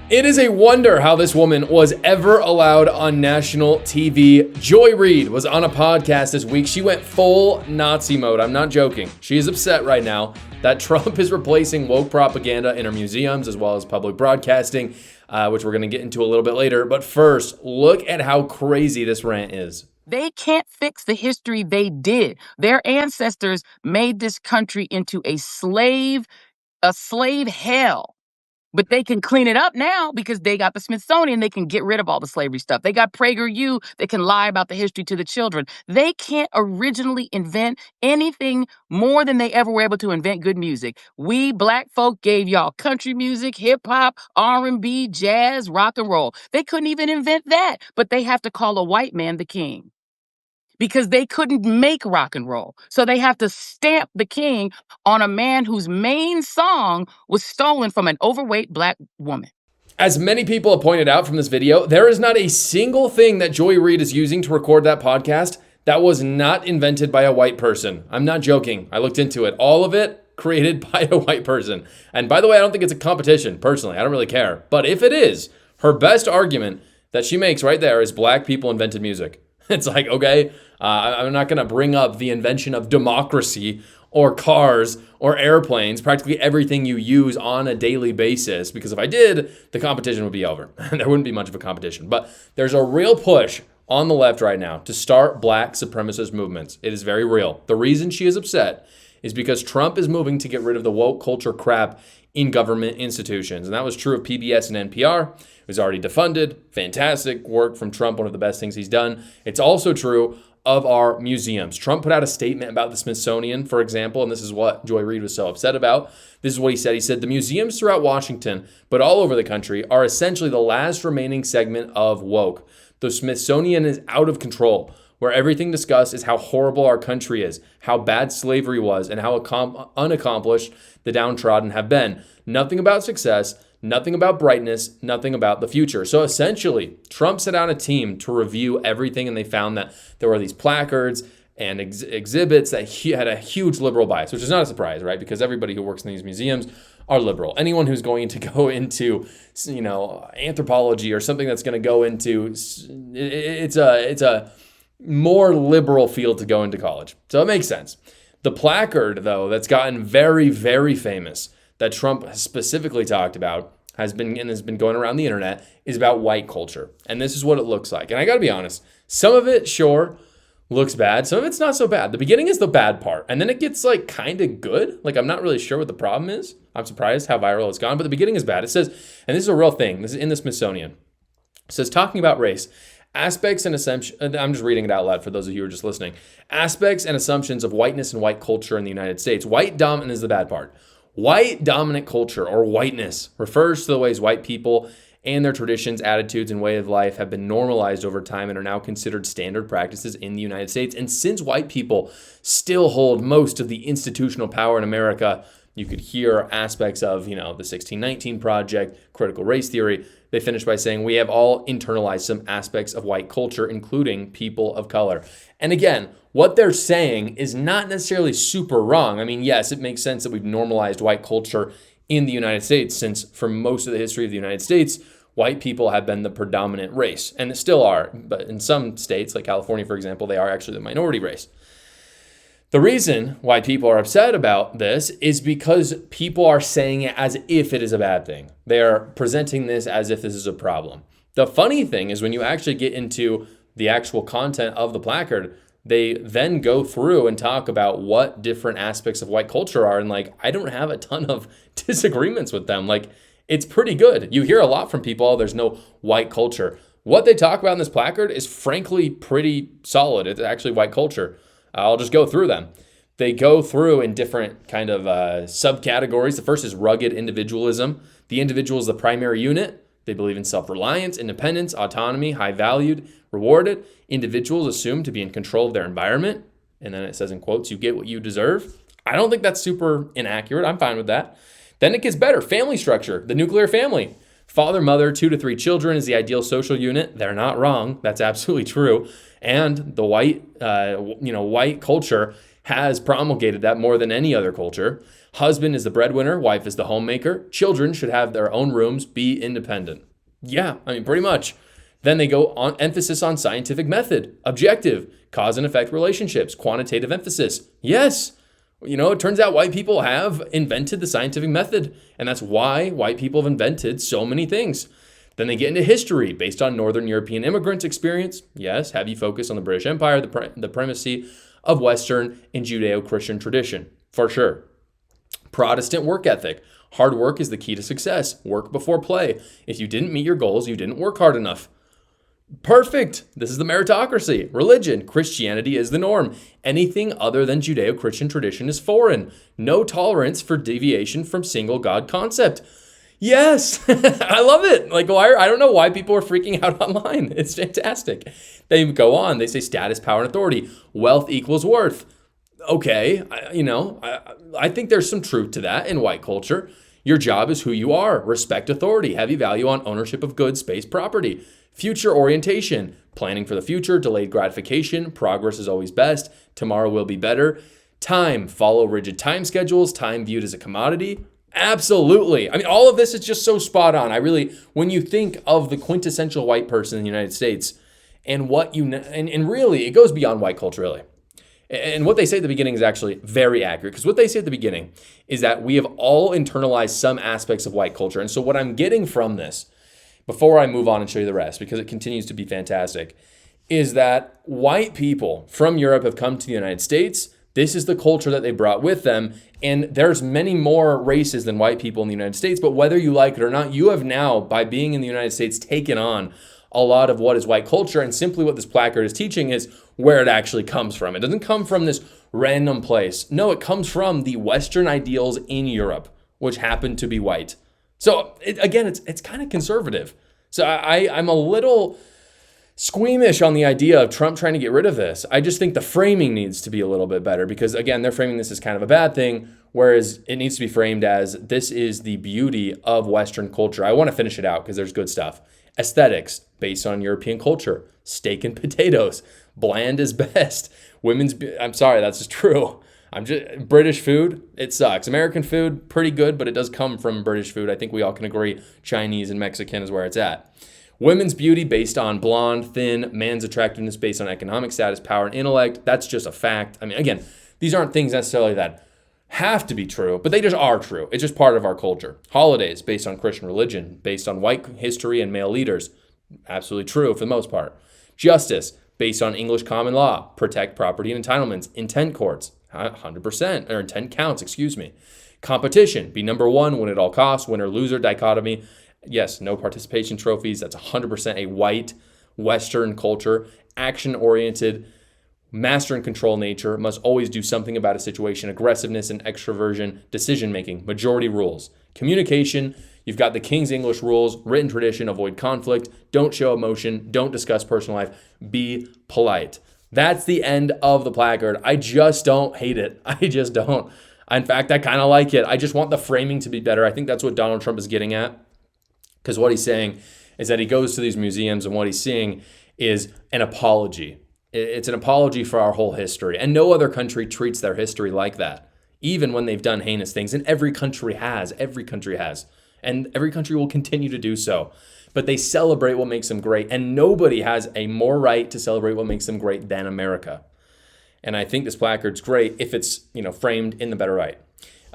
It is a wonder how this woman was ever allowed on national TV. Joy Reid was on a podcast this week. She went full Nazi mode. I'm not joking. She is upset right now that Trump is replacing woke propaganda in our museums as well as public broadcasting, which we're going to get into a little bit later. But first, look at how crazy this rant is. They can't fix the history they did. Their ancestors made this country into a slave hell. But they can clean it up now because they got the Smithsonian. They can get rid of all the slavery stuff. They got PragerU. They can lie about the history to the children. They can't originally invent anything more than they ever were able to invent good music. We black folk gave y'all country music, hip hop, R&B, jazz, rock and roll. They couldn't even invent that, but they have to call a white man the king, because they couldn't make rock and roll. So they have to stamp the king on a man whose main song was stolen from an overweight black woman. As many people have pointed out from this video, there is not a single thing that Joy Reid is using to record that podcast that was not invented by a white person. I'm not joking. I looked into it. All of it created by a white person. And by the way, I don't think it's a competition, personally. I don't really care. But if it is, her best argument that she makes right there is black people invented music. It's like, okay, I'm not going to bring up the invention of democracy or cars or airplanes, practically everything you use on a daily basis, because if I did, the competition would be over. There wouldn't be much of a competition. But there's a real push on the left right now to start black supremacist movements. It is very real. The reason she is upset is because Trump is moving to get rid of the woke culture crap in government institutions. And that was true of PBS and NPR. It was already defunded. Fantastic work from Trump, one of the best things he's done. It's also true of our museums. Trump put out a statement about the Smithsonian, for example, and this is what Joy Reid was so upset about. This is what he said. He said, the museums throughout Washington, but all over the country, are essentially the last remaining segment of woke. The Smithsonian is out of control, where everything discussed is how horrible our country is, how bad slavery was, and how unaccomplished the downtrodden have been. Nothing about success, nothing about brightness, nothing about the future. So essentially, Trump set out a team to review everything, and they found that there were these placards and exhibits that had a huge liberal bias, which is not a surprise, right? Because everybody who works in these museums are liberal. Anyone who's going to go into, anthropology or something that's going to go into, it's a more liberal field to go into college. So it makes sense. The placard, though, that's gotten very, very famous, that Trump has specifically talked about, has been going around the internet, is about white culture. And this is what it looks like. And I got to be honest, some of it, sure, looks bad. Some of it's not so bad. The beginning is the bad part. And then it gets kind of good. I'm not really sure what the problem is. I'm surprised how viral it's gone. But the beginning is bad. It says, and this is a real thing. This is in the Smithsonian. It says, talking about race, aspects and assumptions, I'm just reading it out loud for those of you who are just listening. Aspects and assumptions of whiteness and white culture in the United States. White dominant is the bad part. White dominant culture, or whiteness, refers to the ways white people and their traditions, attitudes, and way of life have been normalized over time and are now considered standard practices in the United States. And since white people still hold most of the institutional power in America, you could hear aspects of, the 1619 Project, critical race theory. They finish by saying, we have all internalized some aspects of white culture, including people of color. And again, what they're saying is not necessarily super wrong. I mean, yes, it makes sense that we've normalized white culture in the United States, since for most of the history of the United States, white people have been the predominant race, and they still are. But in some states, like California, for example, they are actually the minority race. The reason why people are upset about this is because people are saying it as if it is a bad thing. They are presenting this as if this is a problem. The funny thing is when you actually get into the actual content of the placard, they then go through and talk about what different aspects of white culture are. And I don't have a ton of disagreements with them. It's pretty good. You hear a lot from people, oh, there's no white culture. What they talk about in this placard is frankly pretty solid. It's actually white culture. I'll just go through them. They go through in different kind of subcategories. The first is rugged individualism. The individual is the primary unit. They believe in self-reliance, independence, autonomy, high valued, rewarded. Individuals assumed to be in control of their environment. And then it says in quotes, you get what you deserve. I don't think that's super inaccurate. I'm fine with that. Then it gets better. Family structure, the nuclear family. Father, mother, 2 to 3 children is the ideal social unit. They're not wrong. That's absolutely true. And the white culture has promulgated that more than any other culture. Husband is the breadwinner, wife is the homemaker. Children should have their own rooms, be independent. Yeah, I mean, pretty much. Then they go on emphasis on scientific method, objective, cause and effect relationships, quantitative emphasis. Yes. It turns out white people have invented the scientific method, and that's why white people have invented so many things. Then they get into history based on Northern European immigrants' experience. Yes, have you focus on the British Empire, the primacy of Western and Judeo-Christian tradition, for sure. Protestant work ethic. Hard work is the key to success. Work before play. If you didn't meet your goals, you didn't work hard enough. Perfect. This is the meritocracy. Religion. Christianity is the norm. Anything other than Judeo-Christian tradition is foreign. No tolerance for deviation from single God concept. Yes, I love it. I don't know why people are freaking out online. It's fantastic. They go on. They say status, power, and authority. Wealth equals worth. Okay, I think there's some truth to that in white culture. Your job is who you are. Respect authority. Heavy value on ownership of goods, space, property. Future orientation. Planning for the future. Delayed gratification. Progress is always best. Tomorrow will be better. Time. Follow rigid time schedules. Time viewed as a commodity. Absolutely. I mean, all of this is just so spot on. When you think of the quintessential white person in the United States and and really it goes beyond white culture, really. And what they say at the beginning is actually very accurate, because what they say at the beginning is that we have all internalized some aspects of white culture. And so what I'm getting from this, before I move on and show you the rest, because it continues to be fantastic, is that white people from Europe have come to the United States. This is the culture that they brought with them. And there's many more races than white people in the United States. But whether you like it or not, you have now, by being in the United States, taken on a lot of what is white culture. And simply what this placard is teaching is where it actually comes from. It doesn't come from this random place. No, it comes from the Western ideals in Europe, which happen to be white. So it's kind of conservative. So I'm a little squeamish on the idea of Trump trying to get rid of this. I just think the framing needs to be a little bit better, because again, they're framing this as kind of a bad thing, whereas it needs to be framed as this is the beauty of Western culture. I want to finish it out because there's good stuff. Aesthetics based on European culture. Steak and potatoes. Bland is best. I'm sorry, that's just true. British food, it sucks. American food, pretty good, but it does come from British food. I think we all can agree Chinese and Mexican is where it's at. Women's beauty based on blonde, thin, man's attractiveness based on economic status, power, and intellect. That's just a fact. I mean, again, these aren't things necessarily that have to be true, but they just are true. It's just part of our culture. Holidays based on Christian religion, based on white history and male leaders. Absolutely true for the most part. Justice based on English common law, protect property and entitlements, intent courts, 100%, or intent counts, Competition, be number one, win at all costs, winner-loser dichotomy. Yes, no participation trophies. That's 100% a white Western culture. Action-oriented, master and control nature, must always do something about a situation. Aggressiveness and extroversion, decision-making, majority rules. Communication, you've got the King's English rules, written tradition, avoid conflict, don't show emotion, don't discuss personal life, be polite. That's the end of the placard. I just don't hate it. I just don't. In fact, I kind of like it. I just want the framing to be better. I think that's what Donald Trump is getting at. Because what he's saying is that he goes to these museums and what he's seeing is an apology. It's an apology for our whole history. And no other country treats their history like that, even when they've done heinous things. And every country has. And every country will continue to do so. But they celebrate what makes them great. And nobody has a more right to celebrate what makes them great than America. And I think this placard's great if it's framed in the better light.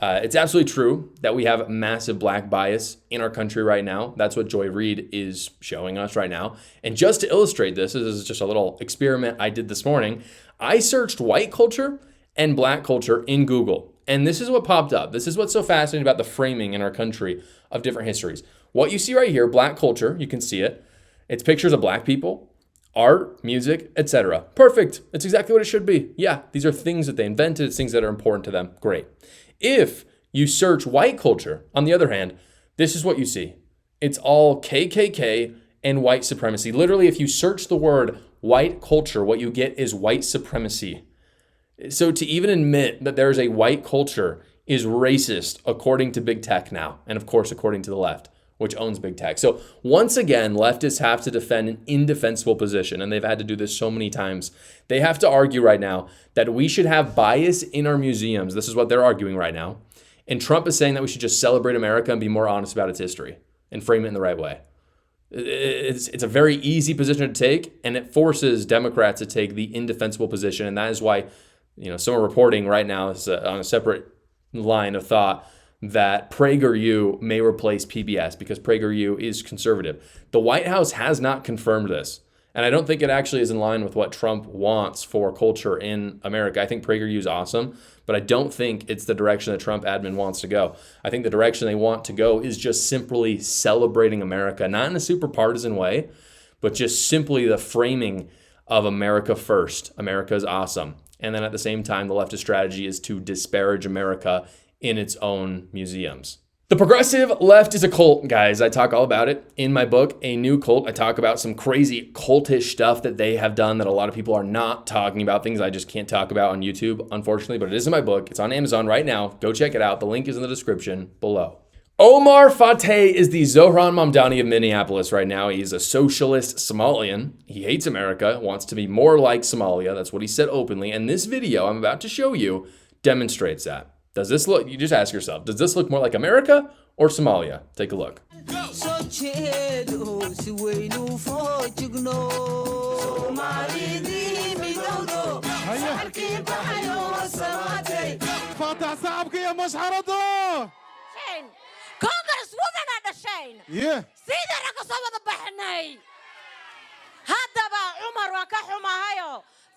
It's absolutely true that we have massive black bias in our country right now. That's what Joy Reid is showing us right now. And just to illustrate this is just a little experiment I did this morning. I searched white culture and black culture in Google. And this is what popped up. This is what's so fascinating about the framing in our country of different histories. What you see right here, black culture, you can see it. It's pictures of black people, art, music, etc. Perfect. It's exactly what it should be. Yeah, these are things that they invented. It's things that are important to them. Great. If you search white culture, on the other hand, this is what you see. It's all KKK and white supremacy. Literally, if you search the word white culture, what you get is white supremacy. So to even admit that there's a white culture is racist according to big tech now, and of course according to the left, which owns big tech. So once again, leftists have to defend an indefensible position, and they've had to do this so many times. They have to argue right now that we should have bias in our museums. This is what they're arguing right now. And Trump is saying that we should just celebrate America and be more honest about its history and frame it in the right way. It's a very easy position to take, and it forces Democrats to take the indefensible position. And that is why, some are reporting right now on a separate line of thought that PragerU may replace PBS because PragerU is conservative. The White House has not confirmed this. And I don't think it actually is in line with what Trump wants for culture in America. I think PragerU is awesome, but I don't think it's the direction that Trump admin wants to go. I think the direction they want to go is just simply celebrating America, not in a super partisan way, but just simply the framing of America first. America is awesome. And then at the same time, the leftist strategy is to disparage America in its own museums. The progressive left is a cult, guys. I talk all about it in my book, A New Cult. I talk about some crazy cultish stuff that they have done that a lot of people are not talking about, things I just can't talk about on YouTube, unfortunately, but it is in my book. It's on Amazon right now. Go check it out. The link is in the description below. Omar Fateh is the Zohran Mamdani of Minneapolis right now. He's a socialist Somalian. He hates America, wants to be more like Somalia. That's what he said openly. And this video I'm about to show you demonstrates that. Does this look, you just ask yourself, does this look more like America or Somalia? Take a look. Yeah.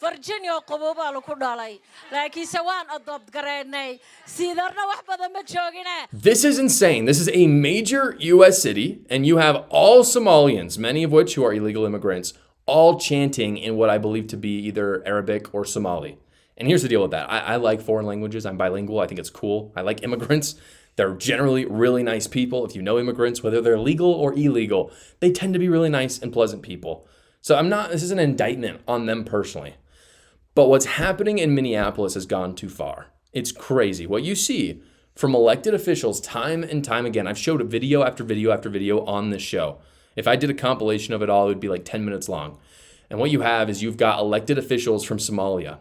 Virginia qabooba lagu dhalay laakiinse waan adopt gareynay siidarna wax badan ma joogina. This is insane. This is a major US city, and you have all Somalians, many of which who are illegal immigrants, all chanting in what I believe to be either Arabic or Somali. And here's the deal with that. I like foreign languages. I'm bilingual. I think it's cool. I like immigrants. They're generally really nice people. If you know immigrants, whether they're legal or illegal, they tend to be really nice and pleasant people. So this is an indictment on them personally. But what's happening in Minneapolis has gone too far. It's crazy. What you see from elected officials time and time again, I've showed video after video after video on this show. If I did a compilation of it all, it would be like 10 minutes long. And what you have is you've got elected officials from Somalia,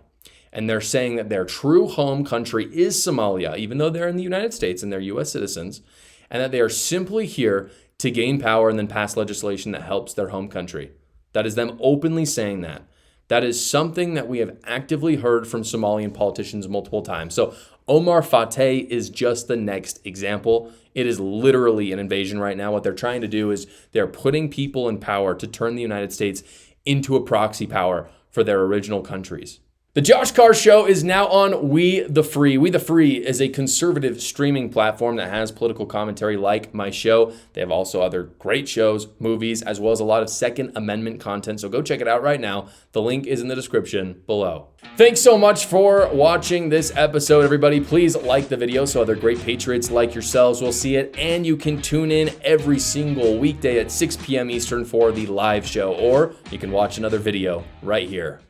and they're saying that their true home country is Somalia, even though they're in the United States and they're US citizens, and that they are simply here to gain power and then pass legislation that helps their home country. That is them openly saying that. That is something that we have actively heard from Somalian politicians multiple times. So Omar Fateh is just the next example. It is literally an invasion right now. What they're trying to do is they're putting people in power to turn the United States into a proxy power for their original countries. The Josh Carr Show is now on We the Free. We the Free is a conservative streaming platform that has political commentary like my show. They have also other great shows, movies, as well as a lot of Second Amendment content. So go check it out right now. The link is in the description below. Thanks so much for watching this episode, everybody. Please like the video so other great patriots like yourselves will see it. And you can tune in every single weekday at 6 p.m. Eastern for the live show, or you can watch another video right here.